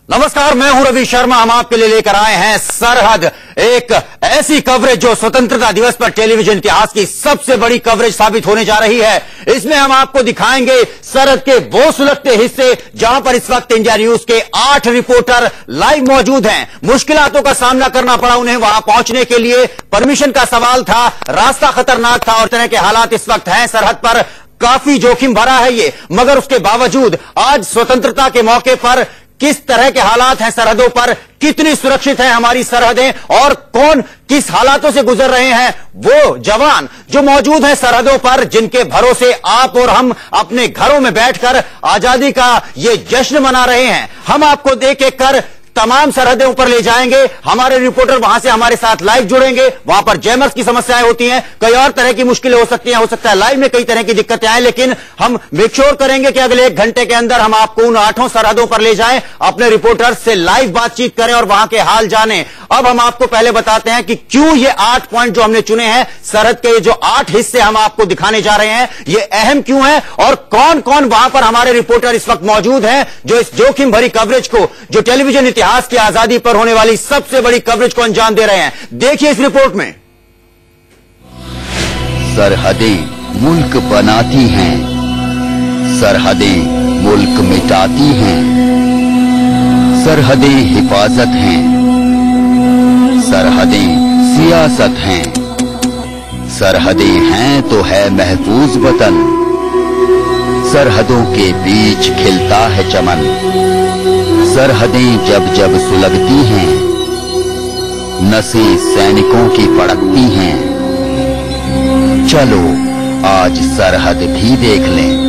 नमस्कार, मैं हूं रवि शर्मा। हम आपके लिए लेकर आए हैं सरहद, एक ऐसी कवरेज जो स्वतंत्रता दिवस पर टेलीविजन इतिहास की सबसे बड़ी कवरेज साबित होने जा रही है। इसमें हम आपको दिखाएंगे सरहद के वो सुलगते हिस्से जहां पर इस वक्त इंडिया न्यूज के 8 रिपोर्टर लाइव मौजूद हैं। मुश्किलातों का सामना करना पड़ा उन्हें वहां पहुंचने के लिए, परमिशन का सवाल था, रास्ता खतरनाक था और तरह के हालात इस वक्त हैं सरहद पर। काफी जोखिम भरा है ये, मगर उसके बावजूद आज स्वतंत्रता के मौके पर किस तरह के हालात हैं सरहदों पर, कितनी सुरक्षित हैं हमारी सरहदें और कौन किस हालातों से गुजर रहे हैं वो जवान जो मौजूद हैं सरहदों पर, जिनके भरोसे आप और हम अपने घरों में बैठकर आजादी का ये जश्न मना रहे हैं। हम आपको देख एक कर तमाम सरहदें ऊपर ले जाएंगे। हमारे रिपोर्टर वहां से हमारे साथ लाइव जुड़ेंगे। वहां पर जैमर्स की समस्याएं होती हैं, कई और तरह की मुश्किलें हो सकती हैं, हो सकता है लाइव में कई तरह की दिक्कतें आए, लेकिन हम मेक श्योर करेंगे कि अगले 1 घंटे के अंदर हम आपको उन 8 सरहदों पर ले जाएं, अपने रिपोर्टर से लाइव बातचीत करें और वहां के हाल जानें। अब हम आपको पहले बताते हैं कि क्यों ये 8 पॉइंट जो हमने चुने हैं, सरहद के जो 8 हिस्से हम आपको दिखाने जा रहे हैं, ये अहम क्यों है और कौन कौन वहां पर हमारे रिपोर्टर इस वक्त मौजूद हैं जो इस जोखिम भरी कवरेज को, जो टेलीविजन इतिहास की आजादी पर होने वाली सबसे बड़ी कवरेज को अंजाम दे रहे हैं। देखिए इस रिपोर्ट में। सरहदें मुल्क बनाती हैं, सरहदें मुल्क मिटाती हैं, सरहदें हिफाजत हैं, सरहदें सियासत हैं, सरहदें हैं तो है महफूज वतन, सरहदों के बीच खिलता है चमन, सरहदें जब जब सुलगती हैं, नसें सैनिकों की फड़कती हैं। चलो आज सरहद भी देख लें।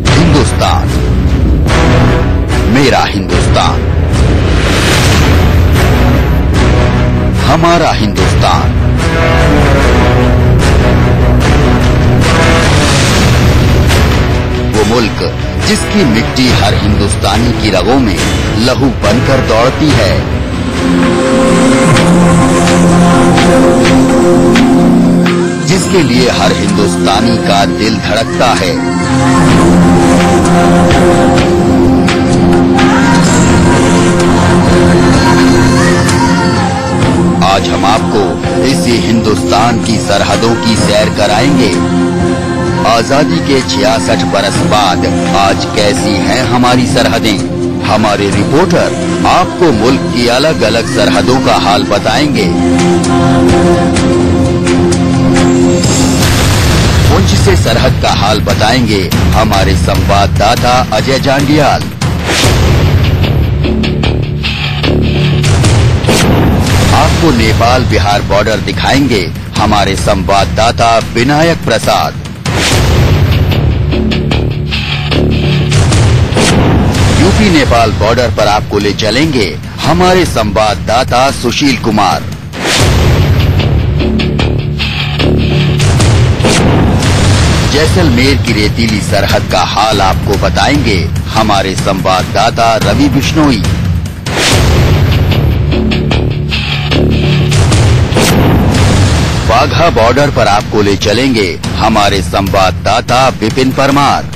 हिंदुस्तान, मेरा हिंदुस्तान, हमारा हिंदुस्तान। वो मुल्क जिसकी मिट्टी हर हिंदुस्तानी की रगों में लहू बनकर दौड़ती है, जिसके लिए हर हिंदुस्तानी का दिल धड़कता है। आज हम आपको इसी हिंदुस्तान की सरहदों की सैर कराएंगे। आजादी के 66 बरस बाद आज कैसी हैं हमारी सरहदें। हमारे रिपोर्टर आपको मुल्क की अलग अलग सरहदों का हाल बताएंगे। पुंछ से सरहद का हाल बताएंगे हमारे संवाददाता अजय जांडियाल। आपको नेपाल बिहार बॉर्डर दिखाएंगे हमारे संवाददाता विनायक प्रसाद। यूपी नेपाल बॉर्डर पर आपको ले चलेंगे हमारे संवाददाता सुशील कुमार। जैसलमेर की रेतीली सरहद का हाल आपको बताएंगे हमारे संवाददाता रवि बिश्नोई। वाघा बॉर्डर पर आपको ले चलेंगे हमारे संवाददाता विपिन परमार।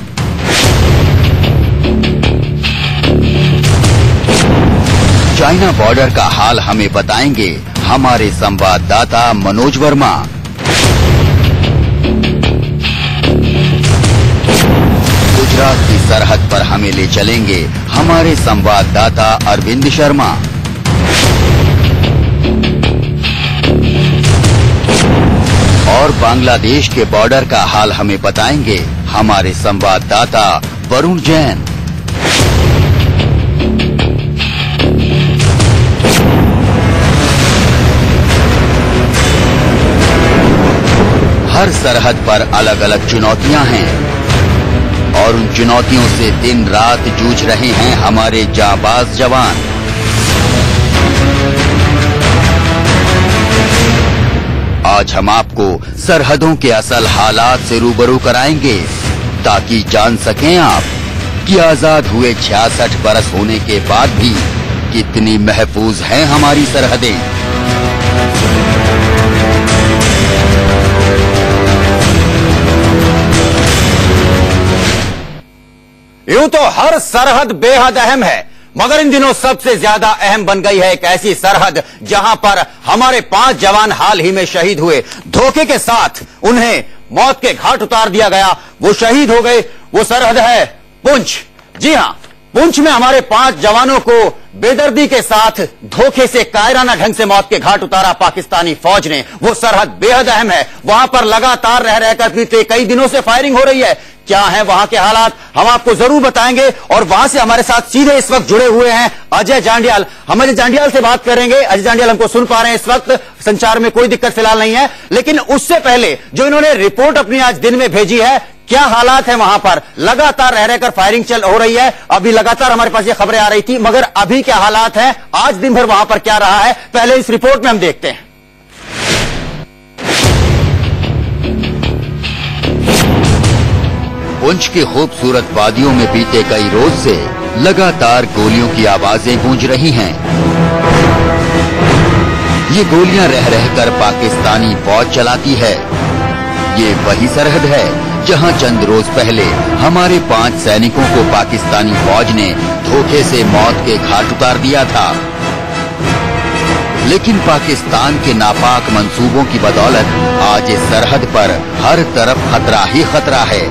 चाइना बॉर्डर का हाल हमें बताएंगे हमारे संवाददाता मनोज वर्मा। गुजरात की सरहद पर हमें ले चलेंगे हमारे संवाददाता अरविंद शर्मा। और बांग्लादेश के बॉर्डर का हाल हमें बताएंगे हमारे संवाददाता वरुण जैन। हर सरहद पर अलग अलग चुनौतियां हैं और उन चुनौतियों से दिन रात जूझ रहे हैं हमारे जांबाज जवान। आज हम आपको सरहदों के असल हालात से रूबरू कराएंगे ताकि जान सकें आप कि आजाद हुए 66 बरस होने के बाद भी कितनी महफूज हैं हमारी सरहदें। यूं तो हर सरहद बेहद अहम है, मगर इन दिनों सबसे ज्यादा अहम बन गई है एक ऐसी सरहद जहां पर हमारे 5 जवान हाल ही में शहीद हुए। धोखे के साथ उन्हें मौत के घाट उतार दिया गया, वो शहीद हो गए। वो सरहद है पुंछ। जी हां, पुंछ में हमारे 5 जवानों को बेदर्दी के साथ धोखे से कायराना ढंग से मौत के घाट उतारा पाकिस्तानी फौज ने। वो सरहद बेहद अहम है, वहां पर लगातार रह रहकर बीते कई दिनों से फायरिंग हो रही है। क्या है वहां के हालात, हम आपको जरूर बताएंगे। और वहां से हमारे साथ सीधे इस वक्त जुड़े हुए हैं अजय जांडियाल। हम अजय जांडियाल से बात करेंगे। अजय जांडियाल हमको सुन पा रहे हैं इस वक्त, संचार में कोई दिक्कत फिलहाल नहीं है। लेकिन उससे पहले जो इन्होंने रिपोर्ट अपनी आज दिन में भेजी है, क्या हालात है वहां पर? लगातार रह रहकर फायरिंग चल हो रही है, अभी लगातार हमारे पास ये खबरें आ रही थी, मगर अभी क्या हालात हैं, आज दिन भर वहां पर क्या रहा है, पहले इस रिपोर्ट में हम देखते हैं। पुंछ की खूबसूरत वादियों में बीते कई रोज से लगातार गोलियों की आवाजें गूंज रही हैं। ये गोलियां रह रहकर पाकिस्तानी फौज चलाती है। ये वही सरहद है जहां चंद रोज पहले हमारे 5 सैनिकों को पाकिस्तानी फौज ने धोखे से मौत के घाट उतार दिया था। लेकिन पाकिस्तान के नापाक मंसूबों की बदौलत आज इस सरहद पर हर तरफ खतरा ही खतरा है।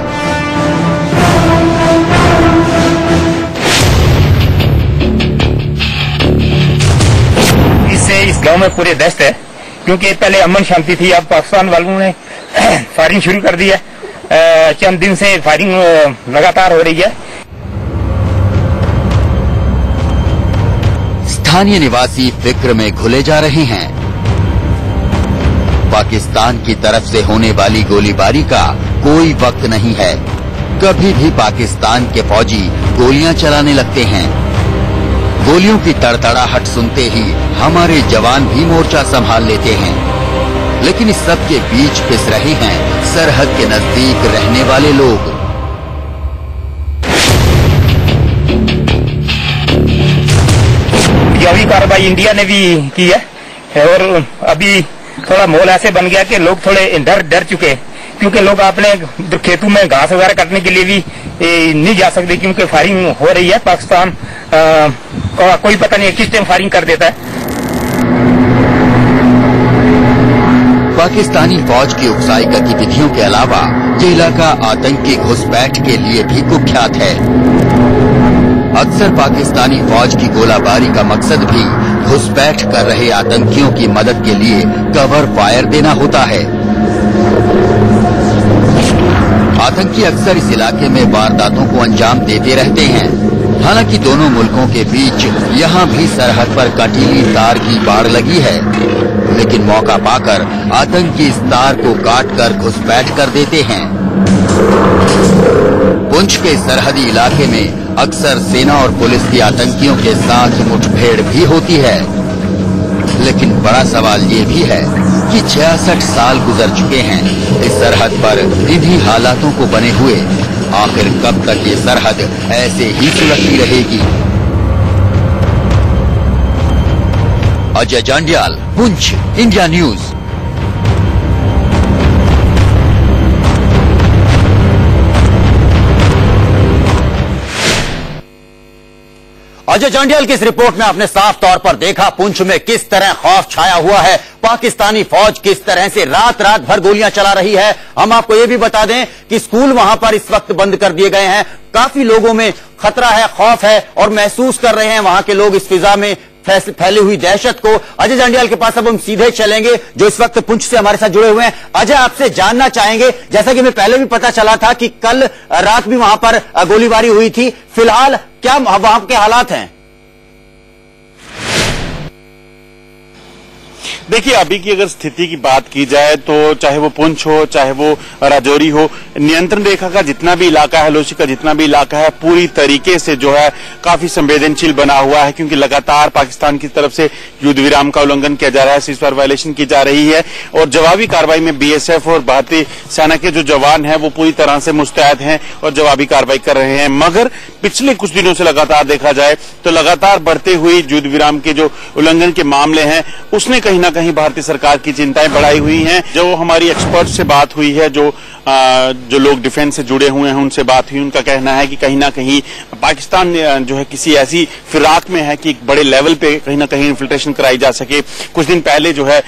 इससे इस गांव में पूरे दहशत है, क्योंकि पहले अमन शांति थी, अब पाकिस्तान वालों ने फायरिंग शुरू कर दी है। चंद दिन से फायरिंग लगातार हो रही है। स्थानीय निवासी फिक्र में घुले जा रहे हैं। पाकिस्तान की तरफ से होने वाली गोलीबारी का कोई वक्त नहीं है। कभी भी पाकिस्तान के फौजी गोलियां चलाने लगते हैं। गोलियों की तड़तड़ाहट सुनते ही हमारे जवान भी मोर्चा संभाल लेते हैं। लेकिन इस सब के बीच पिस रहे हैं सरहद के नजदीक रहने वाले लोग। यही कार्रवाई इंडिया ने भी की है, और अभी थोड़ा माहौल ऐसे बन गया कि लोग थोड़े डर चुके हैं, क्योंकि लोग अपने खेतों में घास वगैरह काटने के लिए भी नहीं जा सकते, क्योंकि फायरिंग हो रही है। पाकिस्तान कोई पता नहीं किस टाइम फायरिंग कर देता है। पाकिस्तानी फौज की उकसाई गतिविधियों के अलावा ये इलाका आतंकी घुसपैठ के लिए भी कुख्यात है। अक्सर पाकिस्तानी फौज की गोलाबारी का मकसद भी घुसपैठ कर रहे आतंकियों की मदद के लिए कवर फायर देना होता है। आतंकी अक्सर इस इलाके में वारदातों को अंजाम देते रहते हैं। हालांकि दोनों मुल्कों के बीच यहाँ भी सरहद पर कटीली तार की बाड़ लगी है, लेकिन मौका पाकर आतंकी इस तार को काटकर घुसपैठ कर देते हैं। पुंछ के सरहदी इलाके में अक्सर सेना और पुलिस की आतंकियों के साथ मुठभेड़ भी होती है। लेकिन बड़ा सवाल ये भी है कि 66 साल गुजर चुके हैं इस सरहद पर इन्हीं हालातों को बने हुए। आखिर कब तक ये सरहद ऐसे ही सुलगती रहेगी? Ajay Jandial, Poonch, India news. अजय जांडियाल की इस रिपोर्ट में आपने साफ तौर पर देखा पुंछ में किस तरह खौफ छाया हुआ है। पाकिस्तानी फौज किस तरह से रात रात भर गोलियां चला रही है। हम आपको यह भी बता दें कि स्कूल वहां पर इस वक्त बंद कर दिए गए हैं। काफी लोगों में खतरा है, खौफ है और महसूस कर रहे हैं वहां के लोग इस फिजा में फैली हुई दहशत को। अजय जांडियाल के पास अब हम सीधे चलेंगे जो इस वक्त पुंछ से हमारे साथ जुड़े हुए हैं। अजय, आपसे जानना चाहेंगे, जैसा कि हमें पहले भी पता चला था कि कल रात भी वहां पर गोलीबारी हुई थी, फिलहाल क्या वहां के हालात हैं? देखिए, अभी की अगर स्थिति की बात की जाए तो चाहे वो पुंछ हो, चाहे वो राजौरी हो, नियंत्रण रेखा का जितना भी इलाका है, लोची का जितना भी इलाका है, पूरी तरीके से जो है काफी संवेदनशील बना हुआ है, क्योंकि लगातार पाकिस्तान की तरफ से युद्ध विराम का उल्लंघन किया जा रहा है, सीज़फायर वायलेशन की जा रही है और जवाबी कार्रवाई में बीएसएफ और भारतीय सेना के जो जवान हैं वो पूरी तरह से मुस्तैद हैं और जवाबी कार्रवाई कर रहे हैं। मगर पिछले कुछ दिनों से लगातार देखा जाए तो लगातार बढ़ते हुए युद्ध विराम के जो उल्लंघन के मामले हैं उसने कहीं ना कहीं भारतीय सरकार की चिंताएं बढ़ाई हुई हैं। जो हमारी एक्सपर्ट से बात हुई है, जो लोग डिफेंस से जुड़े हुए हैं उनसे बात हुई, उनका कहना है कि कहीं ना कहीं पाकिस्तान जो है किसी ऐसी फिराक में है कि एक बड़े लेवल पे कहीं ना कहीं इन्फिल्ट्रेशन कराई जा सके। कुछ दिन पहले जो है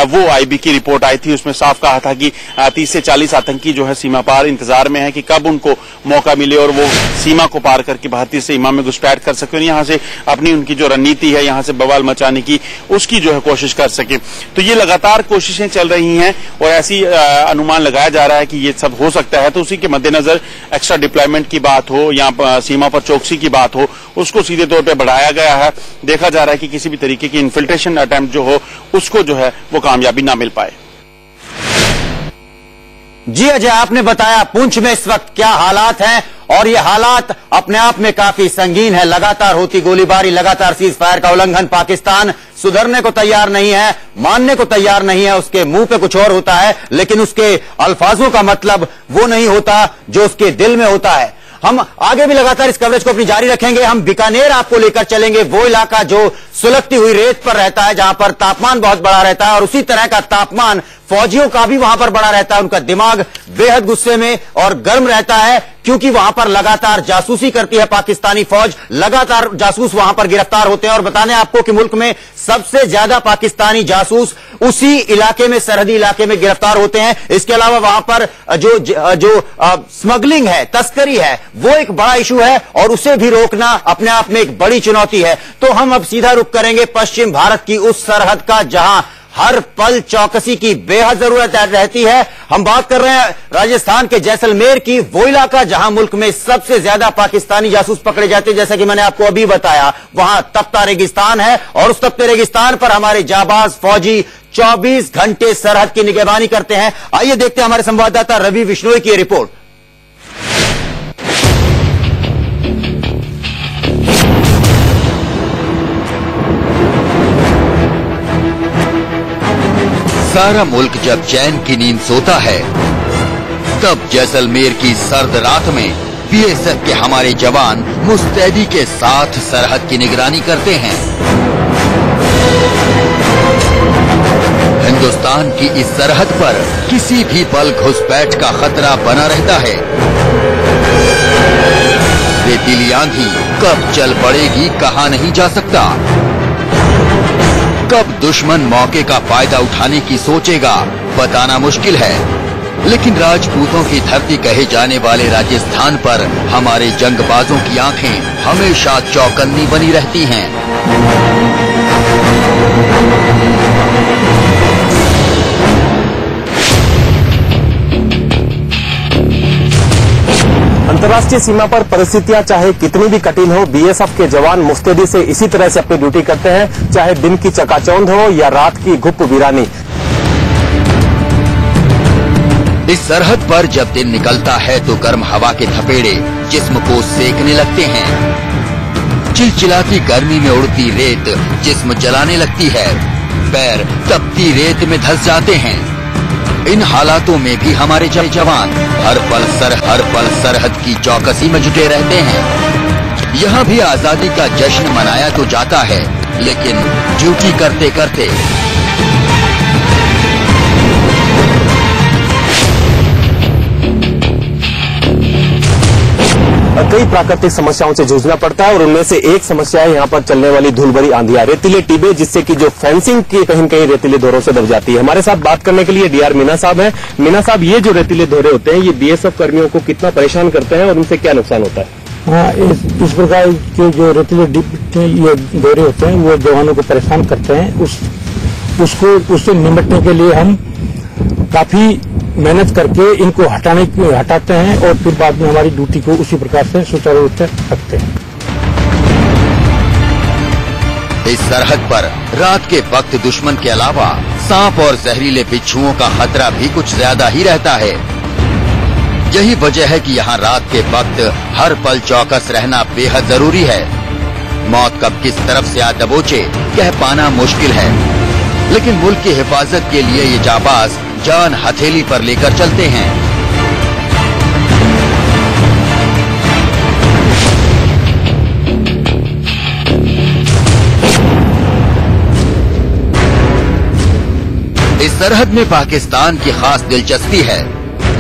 वो आईबी की रिपोर्ट आई थी, उसमें साफ कहा था कि 30 से 40 आतंकी जो है सीमा पार इंतजार में है कि कब उनको मौका मिले और वो सीमा को पार करके भारतीय सीमा में घुसपैठ कर सके और यहाँ से अपनी उनकी जो रणनीति है यहाँ से बवाल मचाने की उसकी जो है कोशिश कर सके। तो ये लगातार कोशिशें चल रही हैं और ऐसी अनुमान लगाया जा रहा है कि ये सब हो सकता है। तो उसी के मद्देनजर एक्स्ट्रा डिप्लॉयमेंट की बात हो या सीमा पर चौकसी की बात हो, उसको सीधे तौर पे बढ़ाया गया है। देखा जा रहा है कि किसी भी तरीके की इन्फिल्ट्रेशन अटेम्प्ट जो हो उसको जो है वो कामयाबी ना मिल पाए। जी अजय, आपने बताया पुंछ में इस वक्त क्या हालात हैं और ये हालात अपने आप में काफी संगीन है। लगातार होती गोलीबारी, लगातार सीज फायर का उल्लंघन, पाकिस्तान सुधरने को तैयार नहीं है, मानने को तैयार नहीं है। उसके मुंह पे कुछ और होता है लेकिन उसके अल्फाजों का मतलब वो नहीं होता जो उसके दिल में होता है। हम आगे भी लगातार इस कवरेज को अपनी जारी रखेंगे। हम बीकानेर आपको लेकर चलेंगे, वो इलाका जो सुलगती हुई रेत पर रहता है, जहां पर तापमान बहुत बड़ा रहता है और उसी तरह का तापमान फौजियों का भी वहां पर बड़ा रहता है। उनका दिमाग बेहद गुस्से में और गर्म रहता है क्योंकि वहां पर लगातार जासूसी करती है पाकिस्तानी फौज, लगातार जासूस वहां पर गिरफ्तार होते हैं। और बताने आपको कि मुल्क में सबसे ज्यादा पाकिस्तानी जासूस उसी इलाके में, सरहदी इलाके में गिरफ्तार होते हैं। इसके अलावा वहां पर जो स्मगलिंग है, तस्करी है, वो एक बड़ा इशू है और उसे भी रोकना अपने आप में एक बड़ी चुनौती है। तो हम अब सीधा रुख करेंगे पश्चिम भारत की उस सरहद का जहां हर पल चौकसी की बेहद जरूरत रहती है। हम बात कर रहे हैं राजस्थान के जैसलमेर की, वो इलाका जहां मुल्क में सबसे ज्यादा पाकिस्तानी जासूस पकड़े जाते हैं। जैसा कि मैंने आपको अभी बताया, वहां तपता रेगिस्तान है और उस तपते रेगिस्तान पर हमारे जाबाज फौजी 24 घंटे सरहद की निगरानी करते हैं। आइए देखते हैं हमारे संवाददाता रवि बिश्नोई की रिपोर्ट। सारा मुल्क जब चैन की नींद सोता है, तब जैसलमेर की सर्द रात में बीएसएफ के हमारे जवान मुस्तैदी के साथ सरहद की निगरानी करते हैं। हिंदुस्तान की इस सरहद पर किसी भी पल घुसपैठ का खतरा बना रहता है। रेतीली आंधी कब चल पड़ेगी कहा नहीं जा सकता। कब दुश्मन मौके का फायदा उठाने की सोचेगा बताना मुश्किल है, लेकिन राजपूतों की धरती कहे जाने वाले राजस्थान पर हमारे जंगबाजों की आंखें हमेशा चौकन्नी बनी रहती हैं। अंतर्राष्ट्रीय सीमा पर परिस्थितियां चाहे कितनी भी कठिन हो, बीएसएफ के जवान मुस्तैदी से इसी तरह से अपनी ड्यूटी करते हैं, चाहे दिन की चकाचौंध हो या रात की गुप्त वीरानी। इस सरहद पर जब दिन निकलता है तो गर्म हवा के थपेड़े जिस्म को सेकने लगते हैं। चिलचिलाती गर्मी में उड़ती रेत जिस्म जलाने लगती है, पैर तपती रेत में धंस जाते हैं। इन हालातों में भी हमारे जवान हर पल सरहद की चौकसी में जुटे रहते हैं। यहाँ भी आजादी का जश्न मनाया तो जाता है, लेकिन ड्यूटी करते करते कई प्राकृतिक समस्याओं से जूझना पड़ता है और उनमें से एक समस्या है यहाँ पर चलने वाली धूलभरी आंधियां, रेतीले टिब्बे, जिससे कि जो फेंसिंग की कहीं कहीं रेतीले दौरों से दब जाती है। हमारे साथ बात करने के लिए डीआर मीना साहब हैं। मीना साहब, ये जो रेतीले दौरे होते हैं ये बीएसएफ कर्मियों को कितना परेशान करते हैं और उनसे क्या नुकसान होता है? हाँ, इस प्रकार के जो रेतीले ये दौरे होते हैं वो जवानों को परेशान करते हैं। उससे निपटने के लिए हम काफी मेहनत करके इनको हटाते हैं और फिर बाद में हमारी ड्यूटी को उसी प्रकार से सुचारू रूप से रखते हैं। इस सरहद पर रात के वक्त दुश्मन के अलावा सांप और जहरीले बिच्छुओं का खतरा भी कुछ ज्यादा ही रहता है। यही वजह है कि यहाँ रात के वक्त हर पल चौकस रहना बेहद जरूरी है। मौत कब किस तरफ से आ दबोचे कह पाना मुश्किल है, लेकिन मुल्क की हिफाजत के लिए ये जाबाज जान हथेली पर लेकर चलते हैं। इस सरहद में पाकिस्तान की खास दिलचस्पी है।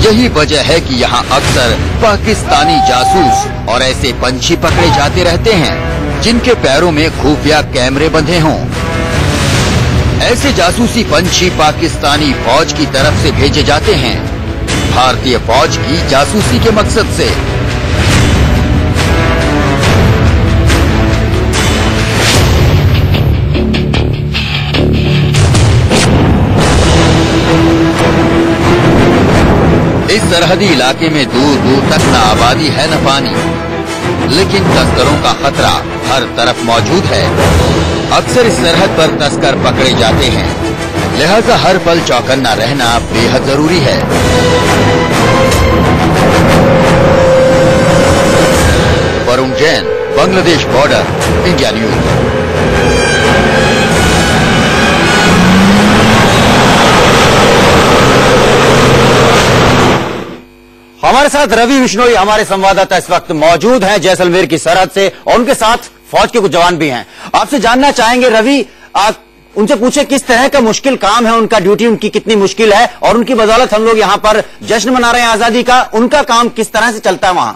यही वजह है कि यहाँ अक्सर पाकिस्तानी जासूस और ऐसे पंछी पकड़े जाते रहते हैं जिनके पैरों में खुफिया कैमरे बंधे हों। ऐसे जासूसी पंछी पाकिस्तानी फौज की तरफ से भेजे जाते हैं भारतीय फौज की जासूसी के मकसद से। इस सरहदी इलाके में दूर दूर तक न आबादी है न पानी, लेकिन तस्करों का खतरा हर तरफ मौजूद है। अक्सर इस सरहद पर तस्कर पकड़े जाते हैं, लिहाजा हर पल चौकन्ना रहना बेहद जरूरी है। Varun Jain, Bangladesh border, India news. हमारे साथ रवि बिश्नोई हमारे संवाददाता इस वक्त मौजूद हैं जैसलमेर की सरहद से, और उनके साथ फौज के कुछ जवान भी हैं। आपसे जानना चाहेंगे रवि, उनसे पूछे किस तरह का मुश्किल काम है उनका, ड्यूटी उनकी कितनी मुश्किल है, और उनकी बदौलत हम लोग यहां पर जश्न मना रहे हैं आजादी का। उनका काम किस तरह से चलता है वहां?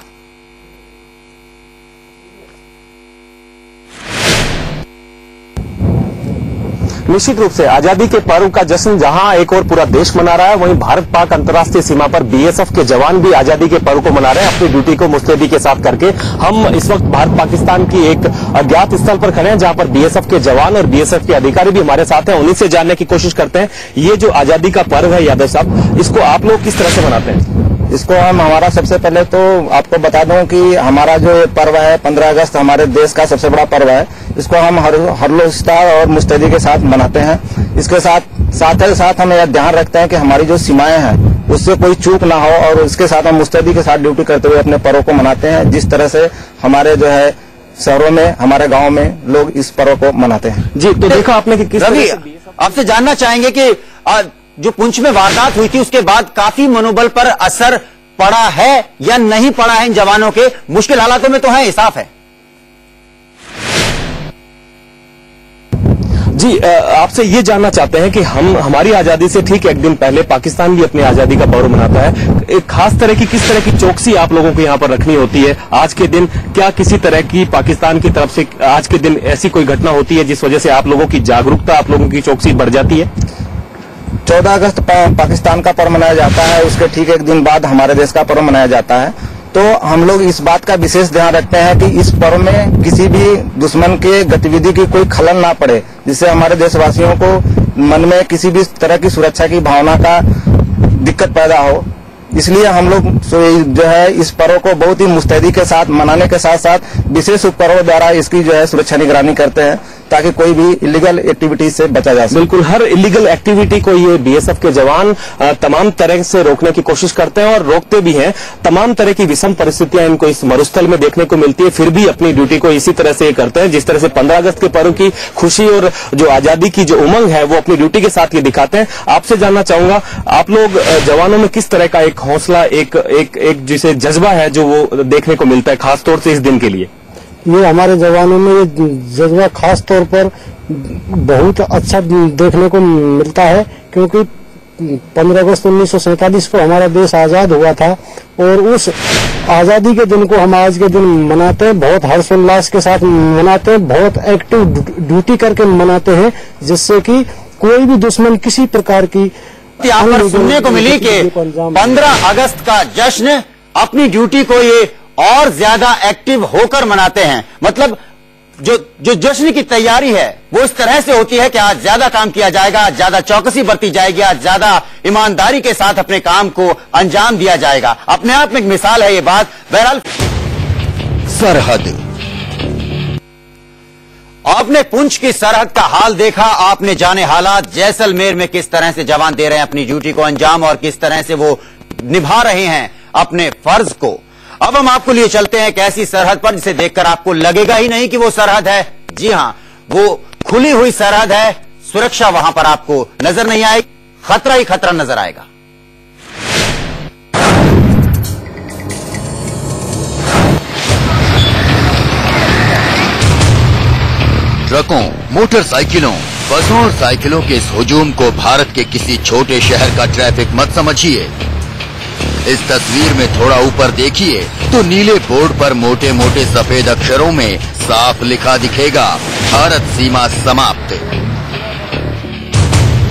निश्चित रूप से आजादी के पर्व का जश्न जहां एक और पूरा देश मना रहा है, वहीं भारत पाक अंतर्राष्ट्रीय सीमा पर बीएसएफ के जवान भी आजादी के पर्व को मना रहे हैं अपनी ड्यूटी को मुस्तैदी के साथ करके। हम इस वक्त भारत पाकिस्तान की एक अज्ञात स्थल पर खड़े हैं जहां पर बीएसएफ के जवान और बीएसएफ के अधिकारी भी हमारे साथ हैं। उन्हीं से जानने की कोशिश करते हैं ये जो आजादी का पर्व है यादव साहब, इसको आप लोग किस तरह से मनाते हैं? इसको हमारा सबसे पहले तो आपको बता दूं कि हमारा जो पर्व है 15 अगस्त हमारे देश का सबसे बड़ा पर्व है। इसको हम हर्षोल्लास और मुस्तैदी के साथ मनाते हैं। इसके साथ हम यह ध्यान रखते हैं कि हमारी जो सीमाएं हैं उससे कोई चूक ना हो, और इसके साथ हम मुस्तैदी के साथ ड्यूटी करते हुए अपने पर्व को मनाते हैं, जिस तरह से हमारे जो है शहरों में, हमारे गाँव में लोग इस पर्व को मनाते हैं। जी, तो देखा आपने कि किस रवि, आपसे जानना चाहेंगे कि जो पुंछ में वारदात हुई थी उसके बाद काफी मनोबल पर असर पड़ा है या नहीं पड़ा है इन जवानों के? मुश्किल हालातों में तो है, साफ है। जी, आपसे ये जानना चाहते हैं कि हमारी आजादी से ठीक एक दिन पहले पाकिस्तान भी अपनी आजादी का पर्व मनाता है। एक खास तरह की किस तरह की चौकसी आप लोगों को यहाँ पर रखनी होती है आज के दिन? क्या किसी तरह की पाकिस्तान की तरफ से आज के दिन ऐसी कोई घटना होती है जिस वजह से आप लोगों की जागरूकता, आप लोगों की चौकसी बढ़ जाती है? 14 अगस्त पाकिस्तान का पर्व मनाया जाता है, उसके ठीक एक दिन बाद हमारे देश का पर्व मनाया जाता है। तो हम लोग इस बात का विशेष ध्यान रखते हैं कि इस पर्व में किसी भी दुश्मन के गतिविधि की कोई खलल ना पड़े, जिससे हमारे देशवासियों को मन में किसी भी तरह की सुरक्षा की भावना का दिक्कत पैदा हो। इसलिए हम लोग जो है इस पर्व को बहुत ही मुस्तैदी के साथ मनाने के साथ साथ विशेष उपकरणों द्वारा इसकी जो है सुरक्षा निगरानी करते हैं, ताकि कोई भी इलीगल एक्टिविटी से बचा जा सके। बिल्कुल, हर इलीगल एक्टिविटी को ये बीएसएफ के जवान तमाम तरह से रोकने की कोशिश करते हैं और रोकते भी हैं। तमाम तरह की विषम परिस्थितियां इनको इस मरुस्थल में देखने को मिलती है, फिर भी अपनी ड्यूटी को इसी तरह से करते हैं जिस तरह से 15 अगस्त के पर्व की खुशी और जो आजादी की जो उमंग है वो अपनी ड्यूटी के साथ ये दिखाते हैं। आपसे जानना चाहूंगा, आप लोग जवानों में किस तरह का एक हौसला, एक जिसे जज्बा है जो वो देखने को मिलता है खासतौर से इस दिन के लिए? ये हमारे जवानों में ये जज्बा खास तौर पर बहुत अच्छा देखने को मिलता है, क्योंकि 15 अगस्त 1947 को हमारा देश आजाद हुआ था और उस आजादी के दिन को हम आज के दिन मनाते हैं, बहुत हर्षोल्लास के साथ मनाते हैं, बहुत एक्टिव ड्यूटी करके मनाते हैं, जिससे कि कोई भी दुश्मन किसी प्रकार की यहाँ पर सुनने को मिली कि 15 अगस्त का जश्न अपनी ड्यूटी को ये और ज्यादा एक्टिव होकर मनाते हैं। मतलब जो जश्न की तैयारी है वो इस तरह से होती है कि आज ज्यादा काम किया जाएगा, आज ज्यादा चौकसी बरती जाएगी, आज ज्यादा ईमानदारी के साथ अपने काम को अंजाम दिया जाएगा। अपने आप में एक मिसाल है ये बात। बहरहाल सरहद आपने पुंछ की सरहद का हाल देखा, आपने जाने हालात जैसलमेर में किस तरह से जवान दे रहे हैं अपनी ड्यूटी को अंजाम और किस तरह से वो निभा रहे हैं अपने फर्ज को। अब हम आपको लिए चलते हैं एक ऐसी सरहद पर जिसे देखकर आपको लगेगा ही नहीं कि वो सरहद है। जी हां, वो खुली हुई सरहद है। सुरक्षा वहां पर आपको नजर नहीं आएगी, खतरा ही खतरा नजर आएगा। ट्रकों, मोटरसाइकिलों, बसों और साइकिलों के इस हुजूम को भारत के किसी छोटे शहर का ट्रैफिक मत समझिए। इस तस्वीर में थोड़ा ऊपर देखिए तो नीले बोर्ड पर मोटे मोटे सफेद अक्षरों में साफ लिखा दिखेगा, भारत सीमा समाप्त।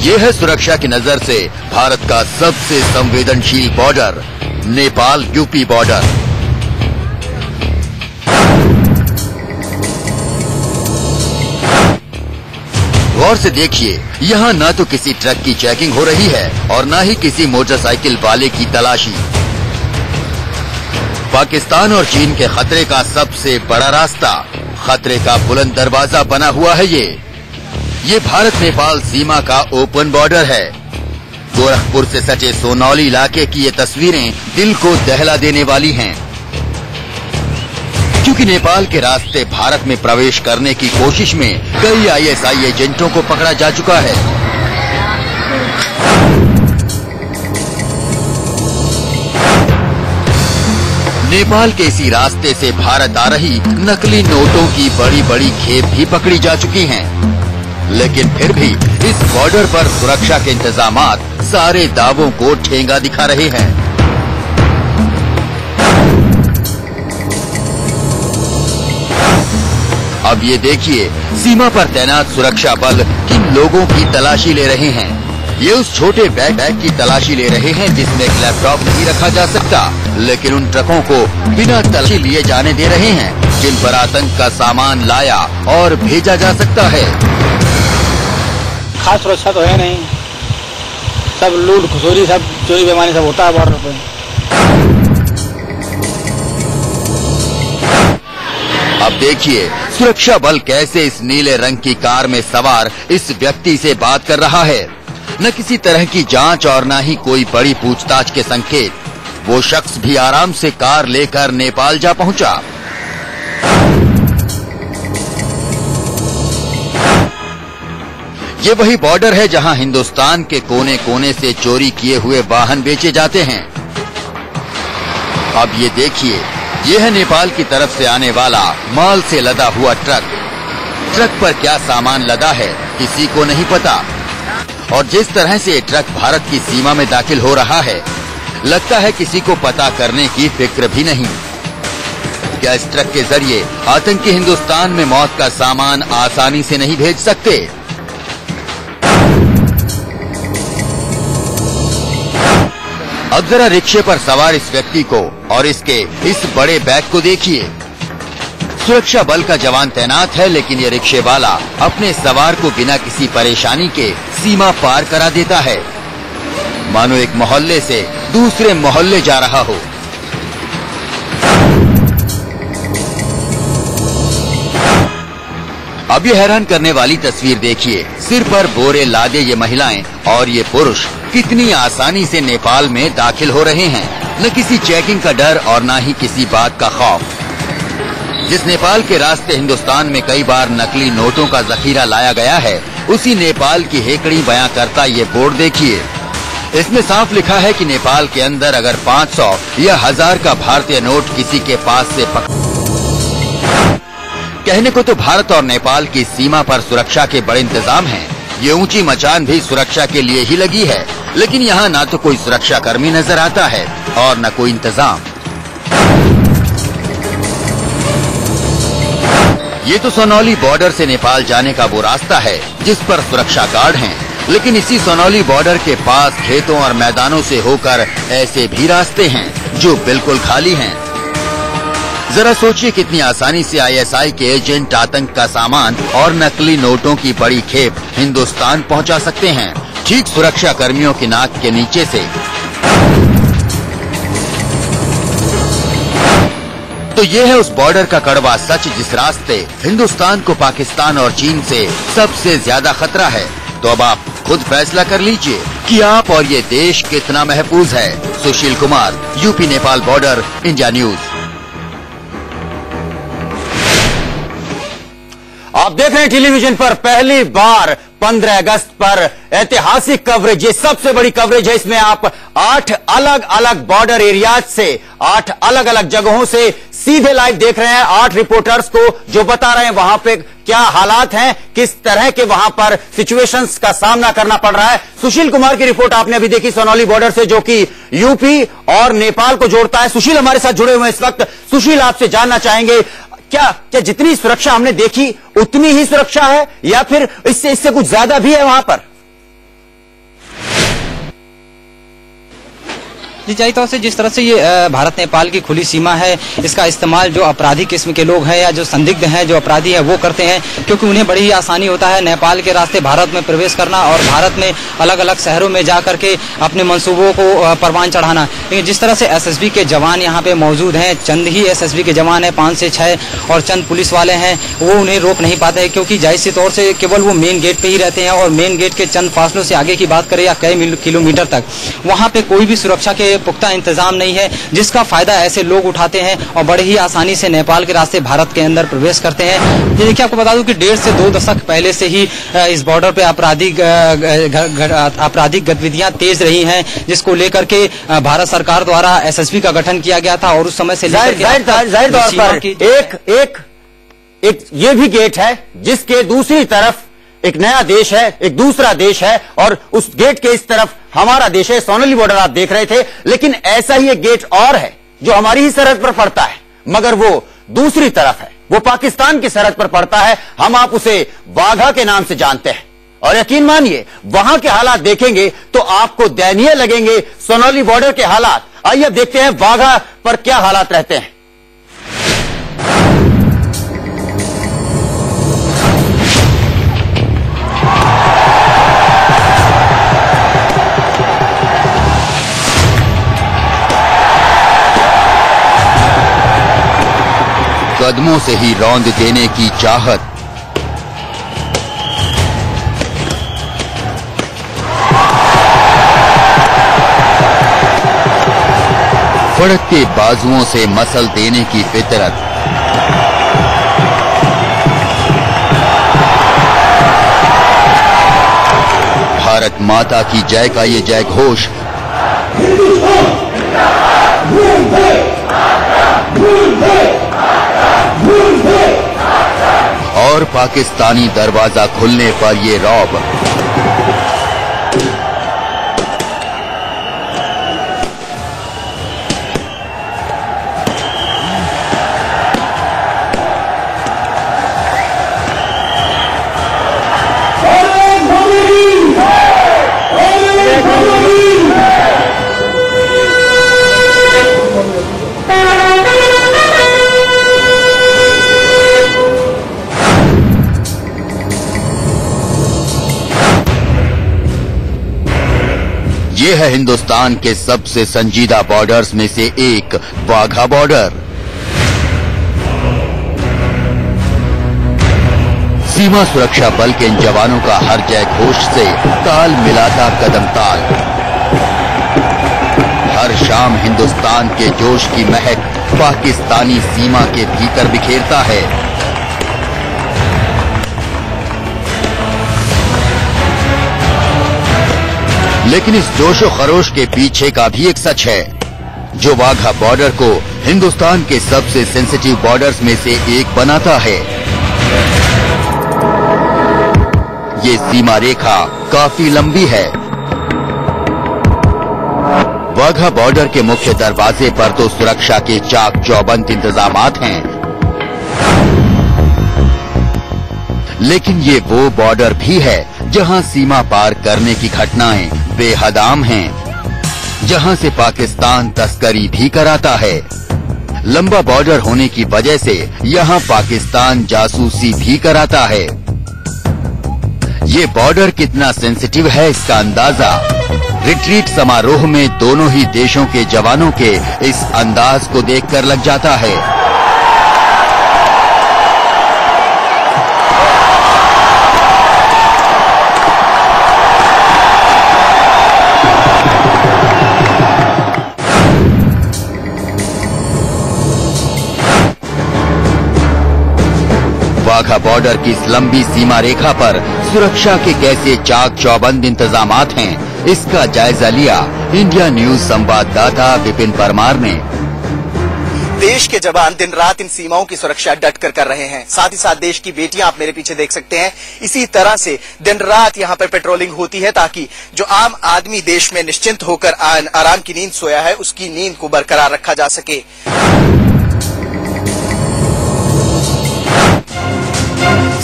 यह है सुरक्षा की नजर से भारत का सबसे संवेदनशील बॉर्डर, नेपाल यूपी बॉर्डर। गौर से देखिए, यहाँ न तो किसी ट्रक की चेकिंग हो रही है और न ही किसी मोटरसाइकिल वाले की तलाशी। पाकिस्तान और चीन के खतरे का सबसे बड़ा रास्ता, खतरे का बुलंद दरवाजा बना हुआ है ये भारत नेपाल सीमा का ओपन बॉर्डर है। गोरखपुर से सटे सोनौली इलाके की ये तस्वीरें दिल को दहला देने वाली हैं, क्योंकि नेपाल के रास्ते भारत में प्रवेश करने की कोशिश में कई आईएसआई एजेंटों को पकड़ा जा चुका है। नेपाल के इसी रास्ते से भारत आ रही नकली नोटों की बड़ी बड़ी खेप भी पकड़ी जा चुकी हैं। लेकिन फिर भी इस बॉर्डर पर सुरक्षा के इंतजामात सारे दावों को ठेंगा दिखा रहे हैं। अब ये देखिए, सीमा पर तैनात सुरक्षा बल किन लोगों की तलाशी ले रहे हैं। ये उस छोटे बैग की तलाशी ले रहे हैं जिसमें एक लैपटॉप नहीं रखा जा सकता, लेकिन उन ट्रकों को बिना तलाशी लिए जाने दे रहे हैं जिन पर आतंक का सामान लाया और भेजा जा सकता है। खास सुरक्षा तो है नहीं, सब लूट खसोरी, सब चोरी बेमानी सब होता है बॉर्डर पे। अब देखिए, सुरक्षा बल कैसे इस नीले रंग की कार में सवार इस व्यक्ति से बात कर रहा है। न किसी तरह की जांच और न ही कोई बड़ी पूछताछ के संकेत। वो शख्स भी आराम से कार लेकर नेपाल जा पहुंचा। ये वही बॉर्डर है जहां हिंदुस्तान के कोने कोने से चोरी किए हुए वाहन बेचे जाते हैं। अब ये देखिए, यह है नेपाल की तरफ से आने वाला माल से लदा हुआ ट्रक। ट्रक पर क्या सामान लदा है किसी को नहीं पता, और जिस तरह से ट्रक भारत की सीमा में दाखिल हो रहा है, लगता है किसी को पता करने की फिक्र भी नहीं। क्या इस ट्रक के जरिए आतंकी हिंदुस्तान में मौत का सामान आसानी से नहीं भेज सकते? अब जरा रिक्शे पर सवार इस व्यक्ति को और इसके इस बड़े बैग को देखिए। सुरक्षा बल का जवान तैनात है, लेकिन ये रिक्शे वाला अपने सवार को बिना किसी परेशानी के सीमा पार करा देता है, मानो एक मोहल्ले से दूसरे मोहल्ले जा रहा हो। अब ये हैरान करने वाली तस्वीर देखिए, सिर पर बोरे लादे ये महिलाएं और ये पुरुष कितनी आसानी से नेपाल में दाखिल हो रहे हैं। न किसी चेकिंग का डर और न ही किसी बात का खौफ। जिस नेपाल के रास्ते हिंदुस्तान में कई बार नकली नोटों का जखीरा लाया गया है, उसी नेपाल की हेकड़ी बयां करता ये बोर्ड देखिए। इसमें साफ लिखा है कि नेपाल के अंदर अगर 500 या 1000 का भारतीय नोट किसी के पास से कहने को तो भारत और नेपाल की सीमा पर सुरक्षा के बड़े इंतजाम हैं। ये ऊंची मचान भी सुरक्षा के लिए ही लगी है, लेकिन यहाँ न तो कोई सुरक्षा कर्मी नजर आता है और न कोई इंतजाम। ये तो सोनौली बॉर्डर से नेपाल जाने का वो रास्ता है जिस पर सुरक्षा गार्ड हैं, लेकिन इसी सोनौली बॉर्डर के पास खेतों और मैदानों से होकर ऐसे भी रास्ते हैं जो बिल्कुल खाली हैं। जरा सोचिए कितनी आसानी से आईएसआई के एजेंट आतंक का सामान और नकली नोटों की बड़ी खेप हिंदुस्तान पहुंचा सकते हैं, ठीक सुरक्षा कर्मियों की नाक के नीचे से। तो ये है उस बॉर्डर का कड़वा सच जिस रास्ते हिंदुस्तान को पाकिस्तान और चीन से सबसे ज्यादा खतरा है। तो अब आप खुद फैसला कर लीजिए कि आप और ये देश कितना महफूज है। Sushil Kumar, UP Nepal border, India news. आप देख रहे हैं टेलीविजन पर पहली बार 15 अगस्त पर ऐतिहासिक कवरेज, ये सबसे बड़ी कवरेज है। इसमें आप 8 अलग अलग बॉर्डर एरियाज से, 8 अलग अलग जगहों से सीधे लाइव देख रहे हैं 8 रिपोर्टर्स को जो बता रहे हैं वहां पे क्या हालात हैं, किस तरह के वहां पर सिचुएशंस का सामना करना पड़ रहा है। सुशील कुमार की रिपोर्ट आपने अभी देखी सोनौली बॉर्डर से, जो कि यूपी और नेपाल को जोड़ता है। सुशील हमारे साथ जुड़े हुए हैं इस वक्त। सुशील, आपसे जानना चाहेंगे क्या जितनी सुरक्षा हमने देखी उतनी ही सुरक्षा है या फिर इससे कुछ ज्यादा भी है वहां पर? जी, जाहिर तौर से जिस तरह से ये भारत नेपाल की खुली सीमा है, इसका इस्तेमाल जो अपराधी किस्म के लोग हैं या जो संदिग्ध हैं, जो अपराधी हैं, वो करते हैं, क्योंकि उन्हें बड़ी ही आसानी होता है नेपाल के रास्ते भारत में प्रवेश करना और भारत में अलग अलग शहरों में जा करके अपने मंसूबों को परवान चढ़ाना। लेकिन जिस तरह से एसएसबी के जवान यहाँ पे मौजूद हैं, चंद ही एसएसबी के जवान हैं, 5 से 6 और चंद पुलिस वाले हैं, वो उन्हें रोक नहीं पाते हैं, क्योंकि जाहिर सी तौर से केवल वो मेन गेट पे ही रहते हैं और मेन गेट के चंद फासलों से आगे की बात करें या कई किलोमीटर तक वहां पे कोई भी सुरक्षा के पुख्ता इंतजाम नहीं है, जिसका फायदा ऐसे लोग उठाते हैं और बड़े ही आसानी से नेपाल के रास्ते भारत के अंदर प्रवेश करते हैं। ये देखिए, आपको बता दूं कि 1.5 से 2 दशक पहले से ही इस बॉर्डर पे आपराधिक गतिविधियां तेज रही हैं, जिसको लेकर के भारत सरकार द्वारा एसएसबी का गठन किया गया था और उस समय से जाहिर तौर पर एक ये भी गेट है जिसके दूसरी तरफ एक नया देश है, एक दूसरा देश है और उस गेट के इस तरफ हमारा देश है। सोनौली बॉर्डर आप देख रहे थे, लेकिन ऐसा ही एक गेट और है जो हमारी ही सरहद पर पड़ता है, मगर वो दूसरी तरफ है, वो पाकिस्तान की सरहद पर पड़ता है। हम आप उसे वाघा के नाम से जानते हैं और यकीन मानिए वहां के हालात देखेंगे तो आपको दयनीय लगेंगे सोनौली बॉर्डर के हालात। आइए अब देखते हैं वाघा पर क्या हालात रहते हैं। कदमों से ही रौंद देने की चाहत, फड़कते बाजुओं से मसल देने की फितरत, भारत माता की जय का ये जय घोष और पाकिस्तानी दरवाजा खुलने पर ये रौब। ये है हिंदुस्तान के सबसे संजीदा बॉर्डर्स में से एक, वाघा बॉर्डर। सीमा सुरक्षा बल के इन जवानों का हर जय घोष से ताल मिलाता कदम ताल। हर शाम हिंदुस्तान के जोश की महक पाकिस्तानी सीमा के भीतर बिखेरता है। लेकिन इस जोशो खरोश के पीछे का भी एक सच है, जो वाघा बॉर्डर को हिंदुस्तान के सबसे सेंसिटिव बॉर्डर्स में से एक बनाता है। ये सीमा रेखा काफी लंबी है। वाघा बॉर्डर के मुख्य दरवाजे पर तो सुरक्षा के चाक चौबंद इंतजामात हैं, लेकिन ये वो बॉर्डर भी है जहां सीमा पार करने की घटनाएं बेहदाम हैं, जहां से पाकिस्तान तस्करी भी कराता है। लंबा बॉर्डर होने की वजह से यहां पाकिस्तान जासूसी भी कराता है। ये बॉर्डर कितना सेंसिटिव है इसका अंदाजा रिट्रीट समारोह में दोनों ही देशों के जवानों के इस अंदाज को देखकर लग जाता है। वाघा बॉर्डर की इस लंबी सीमा रेखा पर सुरक्षा के कैसे चाक चौबंद इंतजामात हैं, इसका जायजा लिया इंडिया न्यूज संवाददाता विपिन परमार ने। देश के जवान दिन रात इन सीमाओं की सुरक्षा डट कर रहे हैं। साथ ही साथ देश की बेटियां आप मेरे पीछे देख सकते हैं, इसी तरह से दिन रात यहां पर पेट्रोलिंग होती है ताकि जो आम आदमी देश में निश्चिंत होकर आराम की नींद सोया है उसकी नींद को बरकरार रखा जा सके।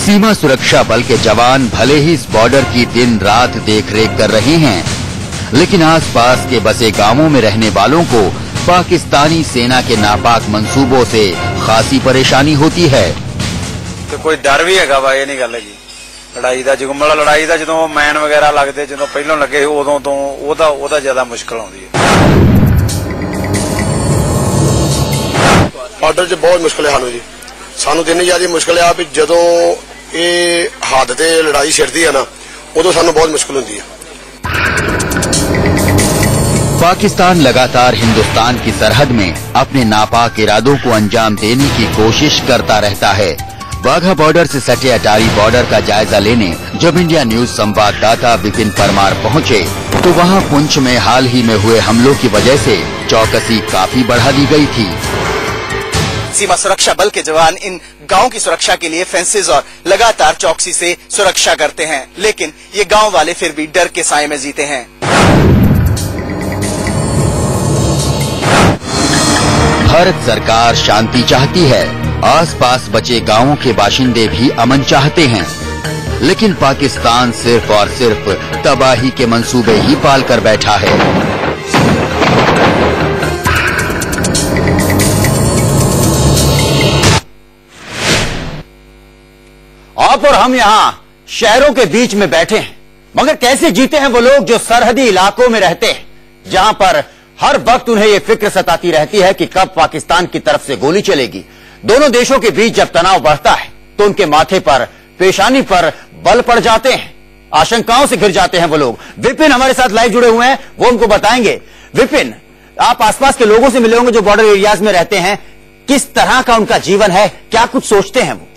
सीमा सुरक्षा बल के जवान भले ही इस बॉर्डर की दिन रात देखरेख कर रहे हैं, लेकिन आसपास के बसे गांवों में रहने वालों को पाकिस्तानी सेना के नापाक मंसूबों से खासी परेशानी होती है। तो कोई डर भी है वा, ये नहीं गल है लड़ाई का, जो मतलब लड़ाई का जो मैन वगैरह लगते जो पहलों लगे उदों तो ज्यादा मुश्किल आती है। बॉर्डर च बहुत मुश्किल है सानू जी, सानू तो इन्नी ज्यादा मुश्किल है भी जदों ये हद ते लड़ाई छिड़ती है ना उदों सानू बहुत मुश्किल होती है। पाकिस्तान लगातार हिंदुस्तान की सरहद में अपने नापाक इरादों को अंजाम देने की कोशिश करता रहता है। वाघा बॉर्डर से सटे अटारी बॉर्डर का जायजा लेने जब इंडिया न्यूज संवाददाता विपिन परमार पहुंचे तो वहां पुंछ में हाल ही में हुए हमलों की वजह से चौकसी काफी बढ़ा दी गई थी। सीमा सुरक्षा बल के जवान इन गांव की सुरक्षा के लिए फेंसेज और लगातार चौकसी से सुरक्षा करते हैं, लेकिन ये गांव वाले फिर भी डर के साए में जीते हैं। भारत सरकार शांति चाहती है, आसपास बचे गांवों के बाशिंदे भी अमन चाहते हैं, लेकिन पाकिस्तान सिर्फ और सिर्फ तबाही के मंसूबे ही पाल कर बैठा है। आप और हम यहाँ शहरों के बीच में बैठे हैं, मगर कैसे जीते हैं वो लोग जो सरहदी इलाकों में रहते हैं, जहां पर हर वक्त उन्हें ये फिक्र सताती रहती है कि कब पाकिस्तान की तरफ से गोली चलेगी। दोनों देशों के बीच जब तनाव बढ़ता है तो उनके माथे पर, पेशानी पर बल पड़ जाते हैं, आशंकाओं से घिर जाते हैं वो लोग। विपिन हमारे साथ लाइव जुड़े हुए हैं, वो हमको बताएंगे। विपिन, आप आसपास के लोगों से मिले होंगे जो बॉर्डर एरियाज में रहते हैं, किस तरह का उनका जीवन है, क्या कुछ सोचते हैं वो?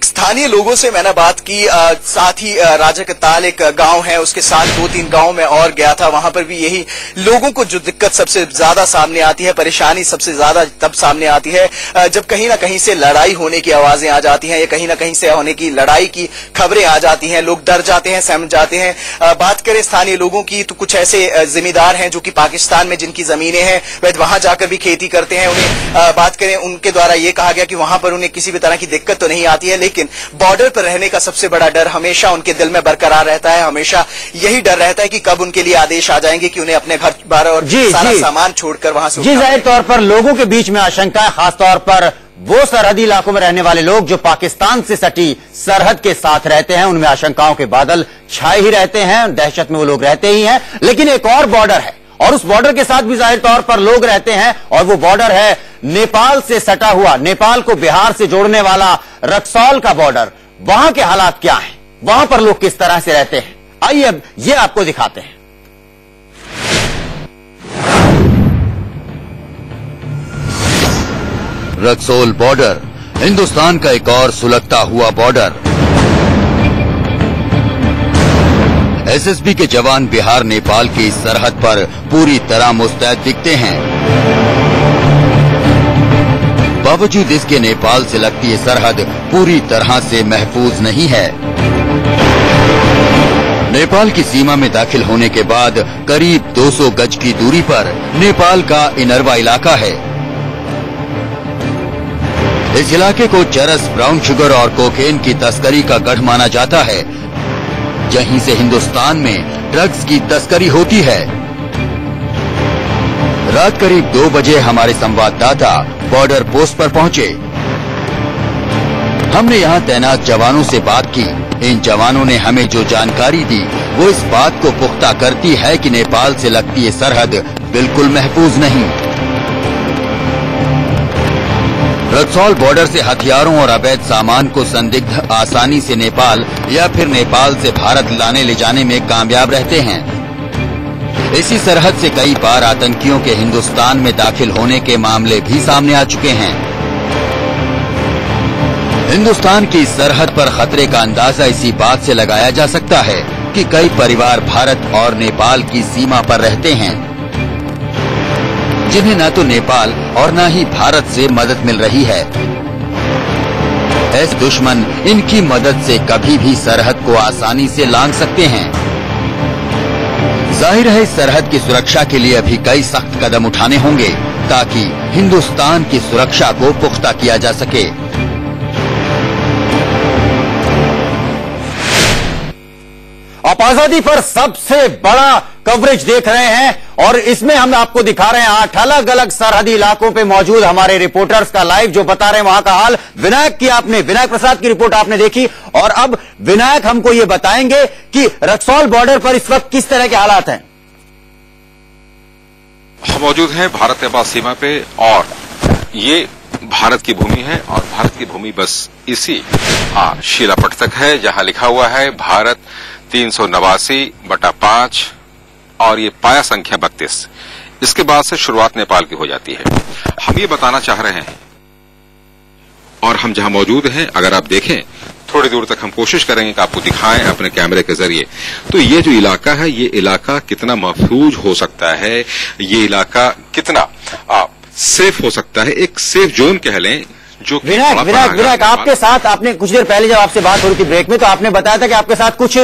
स्थानीय लोगों से मैंने बात की, साथ ही राजाकताल एक गांव है, उसके साथ 2-3 गांव में और गया था। वहां पर भी यही लोगों को जो दिक्कत सबसे ज्यादा सामने आती है, परेशानी सबसे ज्यादा तब सामने आती है जब कहीं ना कहीं से लड़ाई होने की आवाजें आ जाती हैं या कहीं ना कहीं से होने की लड़ाई की खबरें आ जाती हैं। लोग डर जाते हैं, सहम जाते हैं। बात करें स्थानीय लोगों की तो कुछ ऐसे जिम्मेदार हैं जो कि पाकिस्तान में जिनकी जमीनें हैं वह वहां जाकर भी खेती करते हैं। उन्हें बात करें, उनके द्वारा ये कहा गया कि वहां पर उन्हें किसी भी तरह की दिक्कत तो नहीं आती है, लेकिन बॉर्डर पर रहने का सबसे बड़ा डर हमेशा उनके दिल में बरकरार रहता है। हमेशा यही डर रहता है कि कब उनके लिए आदेश आ जाएंगे कि उन्हें अपने घर बार और सारा सामान छोड़कर वहां से। जी, जाहिर तौर पर लोगों के बीच में आशंका है, खासतौर पर वो सरहदी इलाकों में रहने वाले लोग जो पाकिस्तान से सटी सरहद के साथ रहते हैं, उनमें आशंकाओं के बादल छाए ही रहते हैं, दहशत में वो लोग रहते ही हैं। लेकिन एक और बॉर्डर है और उस बॉर्डर के साथ भी जाहिर तौर पर लोग रहते हैं, और वो बॉर्डर है नेपाल से सटा हुआ, नेपाल को बिहार से जोड़ने वाला रक्सौल का बॉर्डर। वहां के हालात क्या हैं, वहां पर लोग किस तरह से रहते हैं, आइए अब ये आपको दिखाते हैं। रक्सौल बॉर्डर हिंदुस्तान का एक और सुलगता हुआ बॉर्डर। एसएसबी के जवान बिहार नेपाल की इस सरहद पर पूरी तरह मुस्तैद दिखते हैं। बावजूद इसके नेपाल से लगती ये सरहद पूरी तरह से महफूज नहीं है। नेपाल की सीमा में दाखिल होने के बाद करीब 200 गज की दूरी पर नेपाल का इनरवा इलाका है। इस इलाके को चरस, ब्राउन शुगर और कोकेन की तस्करी का गढ़ माना जाता है, यहीं से हिंदुस्तान में ड्रग्स की तस्करी होती है। रात करीब 2 बजे हमारे संवाददाता बॉर्डर पोस्ट पर पहुंचे। हमने यहां तैनात जवानों से बात की। इन जवानों ने हमें जो जानकारी दी वो इस बात को पुख्ता करती है कि नेपाल से लगती ये सरहद बिल्कुल महफूज नहीं। रक्सौल बॉर्डर से हथियारों और अवैध सामान को संदिग्ध आसानी से नेपाल या फिर नेपाल से भारत लाने ले जाने में कामयाब रहते हैं। इसी सरहद से कई बार आतंकियों के हिंदुस्तान में दाखिल होने के मामले भी सामने आ चुके हैं। हिंदुस्तान की सरहद पर खतरे का अंदाजा इसी बात से लगाया जा सकता है कि कई परिवार भारत और नेपाल की सीमा पर रहते हैं, जिन्हें न तो नेपाल और न ही भारत से मदद मिल रही है। ऐसे दुश्मन इनकी मदद से कभी भी सरहद को आसानी से लांघ सकते हैं। जाहिर है इस सरहद की सुरक्षा के लिए अभी कई सख्त कदम उठाने होंगे ताकि हिंदुस्तान की सुरक्षा को पुख्ता किया जा सके। आप आजादी पर सबसे बड़ा कवरेज देख रहे हैं और इसमें हम आपको दिखा रहे हैं 8 अलग अलग सरहदी इलाकों पे मौजूद हमारे रिपोर्टर्स का लाइव जो बता रहे हैं वहां का हाल। विनायक प्रसाद की रिपोर्ट आपने देखी और अब विनायक हमको ये बताएंगे कि रक्सौल बॉर्डर पर इस वक्त किस तरह के हालात हैं। हम मौजूद हैं भारत नेपाल सीमा पे और ये भारत की भूमि है और भारत की भूमि बस इसी शिलापट तक है जहां लिखा हुआ है भारत 389/5 और ये पाया संख्या 32। इसके बाद से शुरुआत नेपाल की हो जाती है। हम ये बताना चाह रहे हैं और हम जहां मौजूद हैं अगर आप देखें थोड़ी दूर तक हम कोशिश करेंगे कि आपको दिखाएं अपने कैमरे के जरिए। तो ये जो इलाका है ये इलाका कितना महफूज हो सकता है, ये इलाका कितना सेफ हो सकता है, एक सेफ जोन कह लें जो विनायक आपके साथ आपने कुछ देर पहले जब आपसे बात हो रही थी ब्रेक में तो आपने बताया था कि आपके साथ कुछ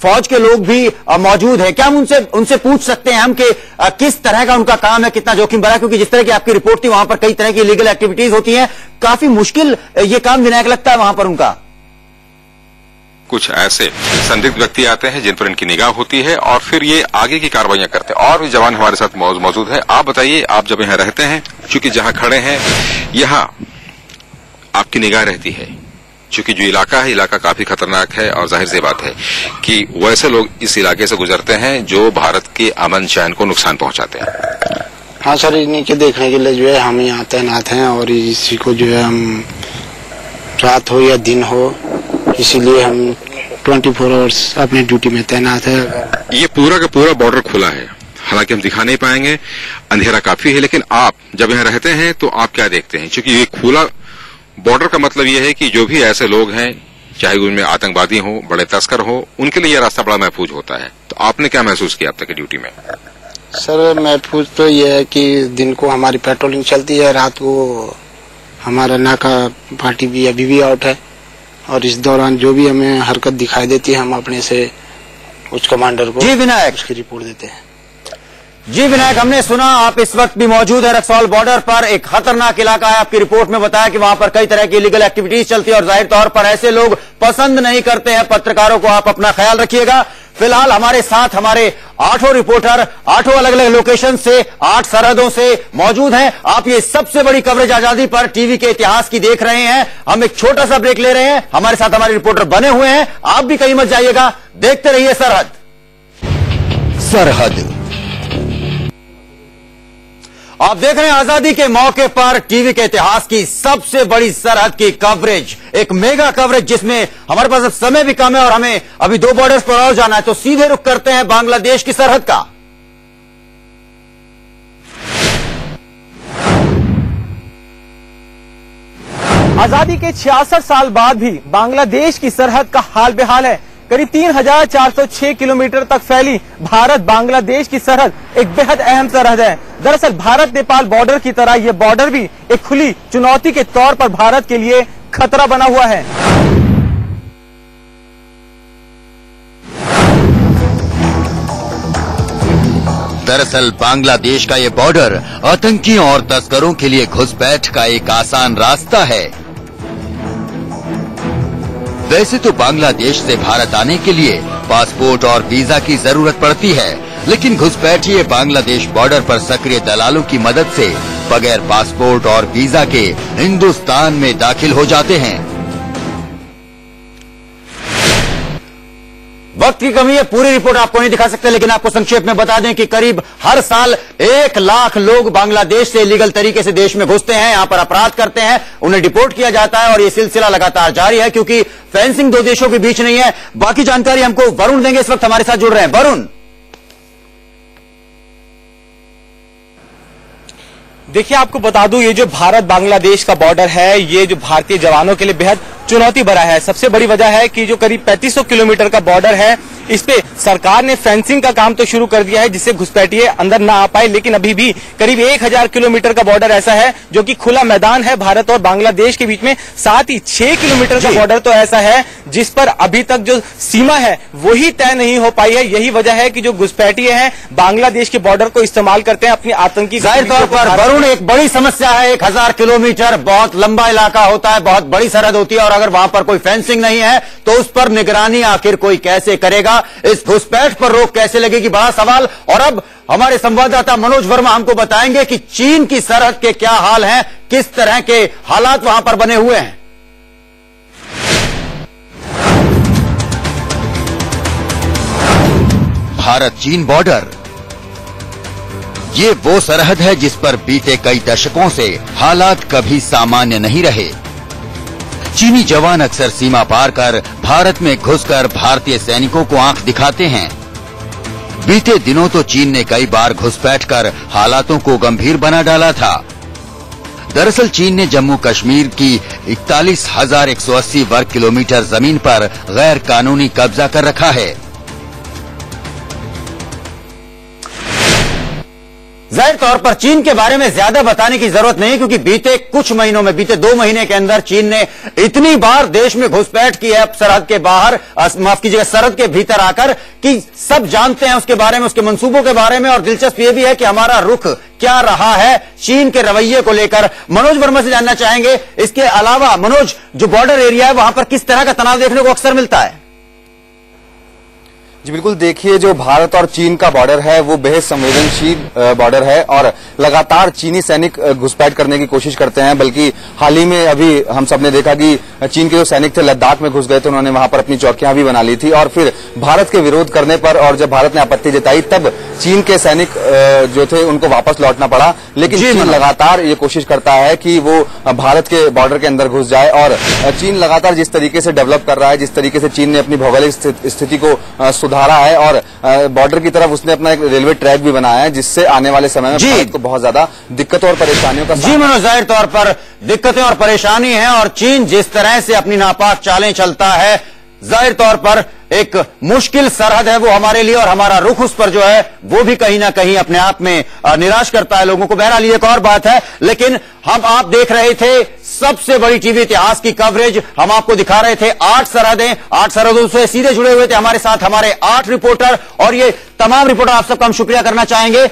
फौज के लोग भी मौजूद हैं। क्या हम उनसे पूछ सकते हैं हम कि किस तरह का उनका काम है, कितना जोखिम भरा, क्योंकि जिस तरह की आपकी रिपोर्ट थी वहां पर कई तरह की इलीगल एक्टिविटीज होती हैं, काफी मुश्किल ये काम विनायक लगता है वहां पर उनका। कुछ ऐसे संदिग्ध व्यक्ति आते हैं जिन पर इनकी निगाह होती है और फिर ये आगे की कार्रवाइयां करते हैं। और भी जवान हमारे साथ मौजूद है। आप बताइए, आप जब यहाँ रहते हैं, चूंकि जहां खड़े हैं यहाँ आपकी निगाह रहती है, क्योंकि जो इलाका है इलाका काफी खतरनाक है और जाहिर सी बात है कि वैसे लोग इस इलाके से गुजरते हैं जो भारत के अमन चैन को नुकसान पहुंचाते हैं। हाँ सर, इन्हीं के देखने के लिए जो है हम यहाँ तैनात हैं और इसी को जो है हम रात हो या दिन हो इसीलिए हम 24 आवर्स अपनी ड्यूटी में तैनात है। ये पूरा का पूरा बॉर्डर खुला है, हालांकि हम दिखा नहीं पाएंगे, अंधेरा काफी है, लेकिन आप जब यहाँ रहते हैं तो आप क्या देखते हैं? क्योंकि ये खुला बॉर्डर का मतलब ये है कि जो भी ऐसे लोग हैं, चाहे उनमें आतंकवादी हो, बड़े तस्कर हो, उनके लिए यह रास्ता बड़ा महफूज होता है। तो आपने क्या महसूस किया अब तक की ड्यूटी में? सर महफूज तो ये है कि दिन को हमारी पेट्रोलिंग चलती है, रात को हमारा नाका पार्टी भी अभी भी आउट है और इस दौरान जो भी हमें हरकत दिखाई देती है हम अपने से उच्च कमांडर को जी विनायक उसकी रिपोर्ट देते हैं। जी विनायक, हमने सुना आप इस वक्त भी मौजूद है रक्सौल बॉर्डर पर, एक खतरनाक इलाका है। आपकी रिपोर्ट में बताया कि वहां पर कई तरह की इलीगल एक्टिविटीज चलती है और जाहिर तौर पर ऐसे लोग पसंद नहीं करते हैं पत्रकारों को। आप अपना ख्याल रखिएगा। फिलहाल हमारे साथ हमारे 8 रिपोर्टर 8 अलग अलग लोकेशन से 8 सरहदों से मौजूद हैं। आप ये सबसे बड़ी कवरेज आजादी पर टीवी के इतिहास की देख रहे हैं। हम एक छोटा सा ब्रेक ले रहे हैं, हमारे साथ हमारे रिपोर्टर बने हुए हैं। आप भी कहीं मत जाइएगा, देखते रहिए सरहद। आप देख रहे हैं आजादी के मौके पर टीवी के इतिहास की सबसे बड़ी सरहद की कवरेज, एक मेगा कवरेज जिसमें हमारे पास अब समय भी कम है और हमें अभी 2 बॉर्डर्स पर और जाना है। तो सीधे रुख करते हैं बांग्लादेश की सरहद का। आजादी के 66 साल बाद भी बांग्लादेश की सरहद का हाल बेहाल है। करीब 3406 किलोमीटर तक फैली भारत बांग्लादेश की सरहद एक बेहद अहम सरहद है। दरअसल भारत नेपाल बॉर्डर की तरह ये बॉर्डर भी एक खुली चुनौती के तौर पर भारत के लिए खतरा बना हुआ है। दरअसल बांग्लादेश का ये बॉर्डर आतंकियों और तस्करों के लिए घुसपैठ का एक आसान रास्ता है। वैसे तो बांग्लादेश से भारत आने के लिए पासपोर्ट और वीजा की जरूरत पड़ती है, लेकिन घुसपैठिए बांग्लादेश बॉर्डर पर सक्रिय दलालों की मदद से बगैर पासपोर्ट और वीजा के हिंदुस्तान में दाखिल हो जाते हैं। वक्त की कमी है, पूरी रिपोर्ट आपको नहीं दिखा सकते, लेकिन आपको संक्षेप में बता दें कि करीब हर साल 1 लाख लोग बांग्लादेश से इलीगल तरीके से देश में घुसते हैं, यहां पर अपराध करते हैं, उन्हें डिपोर्ट किया जाता है और यह सिलसिला लगातार जारी है क्योंकि फेंसिंग 2 देशों के बीच नहीं है। बाकी जानकारी हमको वरुण देंगे, इस वक्त हमारे साथ जुड़ रहे हैं। वरुण, देखिए आपको बता दूं, ये जो भारत बांग्लादेश का बॉर्डर है ये जो भारतीय जवानों के लिए बेहद चुनौती भरा है। सबसे बड़ी वजह है कि जो करीब 3500 किलोमीटर का बॉर्डर है, इस पे सरकार ने फेंसिंग का काम तो शुरू कर दिया है जिससे घुसपैठिए अंदर ना आ पाए, लेकिन अभी भी करीब 1000 किलोमीटर का बॉर्डर ऐसा है जो कि खुला मैदान है भारत और बांग्लादेश के बीच में। साथ ही 6 किलोमीटर का बॉर्डर तो ऐसा है जिस पर अभी तक जो सीमा है वही तय नहीं हो पाई है। यही वजह है कि जो घुसपैठिए हैं बांग्लादेश के बॉर्डर को इस्तेमाल करते हैं अपनी आतंकी। जाहिर तौर पर वरुण, एक बड़ी समस्या है, 1000 किलोमीटर बहुत लंबा इलाका होता है, बहुत बड़ी सरहद होती है, और अगर वहां पर कोई फेंसिंग नहीं है तो उस पर निगरानी आखिर कोई कैसे करेगा? इस घुसपैठ पर रोक कैसे लगेगी? बड़ा सवाल। और अब हमारे संवाददाता मनोज वर्मा हमको बताएंगे कि चीन की सरहद के क्या हाल हैं, किस तरह के हालात वहां पर बने हुए हैं। भारत चीन बॉर्डर, ये वो सरहद है जिस पर बीते कई दशकों से हालात कभी सामान्य नहीं रहे। चीनी जवान अक्सर सीमा पार कर भारत में घुसकर भारतीय सैनिकों को आंख दिखाते हैं। बीते दिनों तो चीन ने कई बार घुसपैठ कर हालातों को गंभीर बना डाला था। दरअसल चीन ने जम्मू कश्मीर की 41,180 वर्ग किलोमीटर जमीन पर गैर कानूनी कब्जा कर रखा है। जाहिर तौर पर चीन के बारे में ज्यादा बताने की जरूरत नहीं, क्योंकि बीते कुछ महीनों में, बीते 2 महीने के अंदर चीन ने इतनी बार देश में घुसपैठ की है सरहद के बाहर, माफ कीजिएगा सरहद के भीतर आकर, कि सब जानते हैं उसके बारे में, उसके मंसूबों के बारे में। और दिलचस्प यह भी है कि हमारा रुख क्या रहा है चीन के रवैये को लेकर। मनोज वर्मा से जानना चाहेंगे, इसके अलावा मनोज, जो बॉर्डर एरिया है वहां पर किस तरह का तनाव देखने को अक्सर मिलता है? जी बिल्कुल, देखिए जो भारत और चीन का बॉर्डर है वो बेहद संवेदनशील बॉर्डर है और लगातार चीनी सैनिक घुसपैठ करने की कोशिश करते हैं। बल्कि हाल ही में अभी हम सबने देखा कि चीन के जो सैनिक थे लद्दाख में घुस गए थे, उन्होंने वहां पर अपनी चौकियां भी बना ली थी। और फिर भारत के विरोध करने पर और जब भारत ने आपत्ति जताई तब चीन के सैनिक जो थे उनको वापस लौटना पड़ा। लेकिन चीन लगातार ये कोशिश करता है कि वो भारत के बॉर्डर के अंदर घुस जाए। और चीन लगातार जिस तरीके से डेवलप कर रहा है, जिस तरीके से चीन ने अपनी भौगोलिक स्थिति को सुधारा है और बॉर्डर की तरफ उसने अपना एक रेलवे ट्रैक भी बनाया है, जिससे आने वाले समय में भारत को बहुत ज्यादा दिक्कतों और परेशानियों का जी मनोज, जाहिर तौर पर दिक्कतें और परेशानी है, और चीन जिस तरह से अपनी नापाक चालें चलता है, जाहिर तौर पर एक मुश्किल सरहद है वो हमारे लिए, और हमारा रुख उस पर जो है वो भी कहीं ना कहीं अपने आप में निराश करता है लोगों को। बहरहाल ये एक और बात है, लेकिन आप देख रहे थे सबसे बड़ी टीवी इतिहास की कवरेज, हम आपको दिखा रहे थे 8 सरहदें, 8 सरहदों से सीधे जुड़े हुए थे हमारे साथ हमारे 8 रिपोर्टर, और ये तमाम रिपोर्टर आप सबका हम शुक्रिया करना चाहेंगे।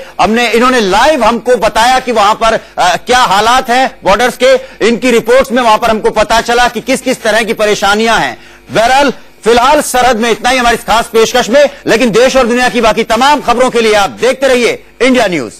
इन्होंने लाइव हमको बताया कि वहां पर क्या हालात हैं बॉर्डर्स के। इनकी रिपोर्ट्स में वहां पर हमको पता चला कि किस किस तरह की परेशानियां हैं। बहरहाल फिलहाल सरहद में इतना ही हमारी खास पेशकश में, लेकिन देश और दुनिया की बाकी तमाम खबरों के लिए आप देखते रहिए इंडिया न्यूज।